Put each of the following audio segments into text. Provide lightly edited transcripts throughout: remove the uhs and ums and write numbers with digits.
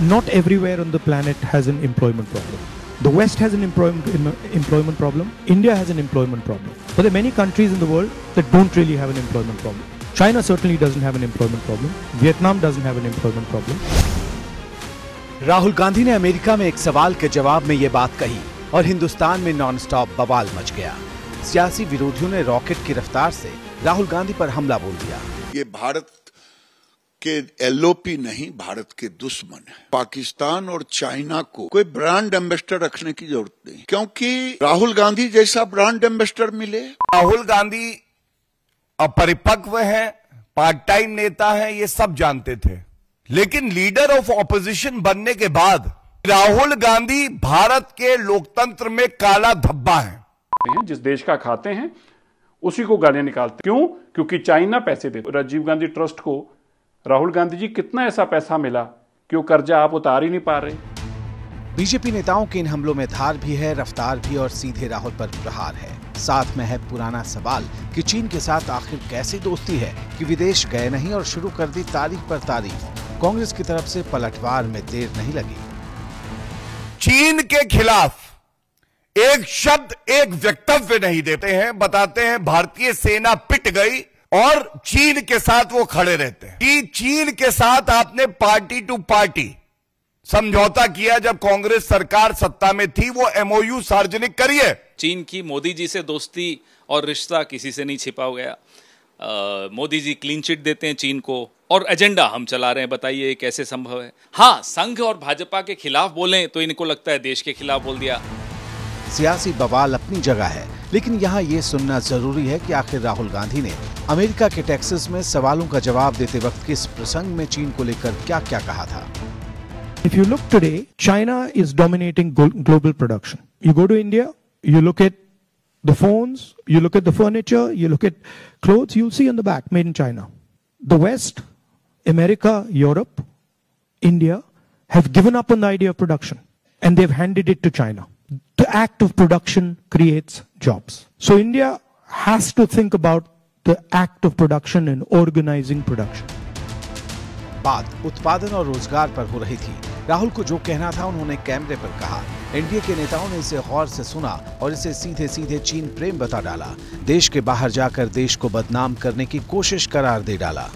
not everywhere on the planet has an employment problem. The West has an employment problem. India has an employment problem. But there are many countries in the world that don't really have an employment problem. China certainly doesn't have an employment problem. Vietnam doesn't have an employment problem. Rahul Gandhi ने America में एक सवाल के जवाब में ये बात कही और हिंदुस्तान में नॉनस्टॉप बवाल मच गया। सियासी विरोधियों ने रॉकेट की रफ्तार से राहुल गांधी पर हमला बोल दिया। ये भारत के एलओपी नहीं, भारत के दुश्मन है। पाकिस्तान और चाइना को कोई ब्रांड एम्बेसडर रखने की जरूरत नहीं, क्योंकि राहुल गांधी जैसा ब्रांड एम्बेसडर मिले। राहुल गांधी अपरिपक्व है, पार्ट टाइम नेता है, ये सब जानते थे, लेकिन लीडर ऑफ ऑपोजिशन बनने के बाद राहुल गांधी भारत के लोकतंत्र में काला धब्बा है। जिस देश का खाते हैं उसी को गालियां निकालते। क्यों? क्योंकि चाइना पैसे देते। राजीव गांधी ट्रस्ट को राहुल गांधी जी कितना ऐसा पैसा मिला कि वो कर्जा आप उतार ही नहीं पा रहे। बीजेपी नेताओं के इन हमलों में धार भी है, रफ्तार भी, और सीधे राहुल पर प्रहार है। साथ में है पुराना सवाल कि चीन के साथ आखिर कैसी दोस्ती है कि विदेश गए नहीं और शुरू कर दी तारीफ पर तारीफ। कांग्रेस की तरफ से पलटवार में देर नहीं लगी। चीन के खिलाफ एक शब्द, एक वक्तव्य नहीं देते हैं, बताते हैं भारतीय सेना पिट गई और चीन के साथ वो खड़े रहते हैं। कि चीन के साथ आपने पार्टी टू पार्टी समझौता किया जब कांग्रेस सरकार सत्ता में थी, वो एमओयू सार्वजनिक करिए। चीन की मोदी जी से दोस्ती और रिश्ता किसी से नहीं छिपा गया। मोदी जी क्लीन चिट देते हैं चीन को और एजेंडा हम चला रहे हैं। बताइए कैसे संभव है? हाँ, संघ और भाजपा के खिलाफ बोलें तो इनको लगता है देश के खिलाफ बोल दिया। सियासी बवाल अपनी जगह है, लेकिन यहाँ ये सुनना जरूरी है कि आखिर राहुल गांधी ने अमेरिका के टेक्सास में सवालों का जवाब देते वक्त किस प्रसंग में चीन को लेकर क्या क्या कहा था। If you look today, China is dominating global production. You go to India, you look at the phones, you look at the furniture, you look at clothes, you'll see on the back, made in China. The West, America, Europe, India have given up on the idea of production and they've handed it to China. The act of production creates jobs. So India has to think about the act of production and organizing production. बात उत्पादन और रोजगार पर हो रही थी। राहुल को जो कहना था उन्होंने कैमरे पर कहा। एनडीए के नेताओं ने इसे गौर से सुना और इसे सीधे सीधे चीन प्रेम बता डाला। देश के बाहर जाकर देश को बदनाम करने की कोशिश करार दे डाला।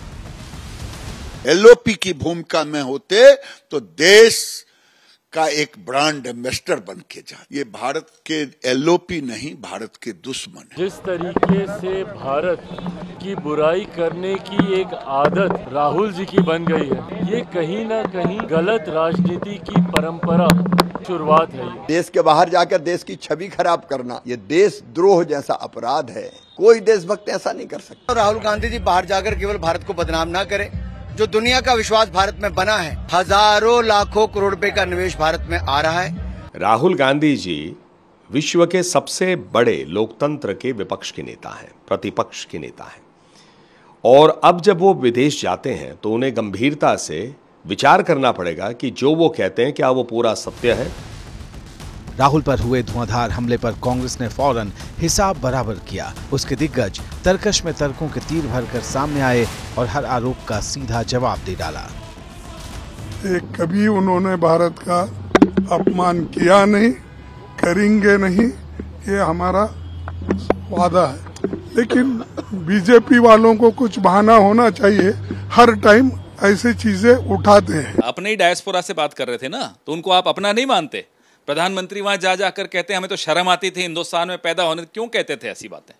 एलओपी की भूमिका में होते तो देश का एक ब्रांड एम्बेसडर बन के जा। ये भारत के एलओपी नहीं, भारत के दुश्मन है। जिस तरीके से भारत की बुराई करने की एक आदत राहुल जी की बन गई है, ये कहीं ना कहीं गलत राजनीति की परंपरा शुरुआत है। देश के बाहर जाकर देश की छवि खराब करना ये देशद्रोह जैसा अपराध है। कोई देशभक्त ऐसा नहीं कर सकता। राहुल गांधी जी बाहर जाकर केवल भारत को बदनाम ना करें। जो दुनिया का विश्वास भारत में बना है, हजारों लाखों करोड़ रुपए का निवेश भारत में आ रहा है। राहुल गांधी जी विश्व के सबसे बड़े लोकतंत्र के विपक्ष के नेता हैं, प्रतिपक्ष के नेता हैं, और अब जब वो विदेश जाते हैं तो उन्हें गंभीरता से विचार करना पड़ेगा कि जो वो कहते हैं क्या वो पूरा सत्य है। राहुल पर हुए धुआंधार हमले पर कांग्रेस ने फौरन हिसाब बराबर किया। उसके दिग्गज तर्कश में तर्कों के तीर भरकर सामने आए और हर आरोप का सीधा जवाब दे डाला। कभी उन्होंने भारत का अपमान किया नहीं, करेंगे नहीं, ये हमारा वादा है। लेकिन बीजेपी वालों को कुछ बहाना होना चाहिए, हर टाइम ऐसी चीजें उठाते हैं। अपने ही डायस्पोरा से बात कर रहे थे ना, तो उनको आप अपना नहीं मानते? प्रधानमंत्री वहां जा जाकर कहते हमें तो शर्म आती थी हिंदुस्तान में पैदा होने। क्यों कहते थे ऐसी बातें?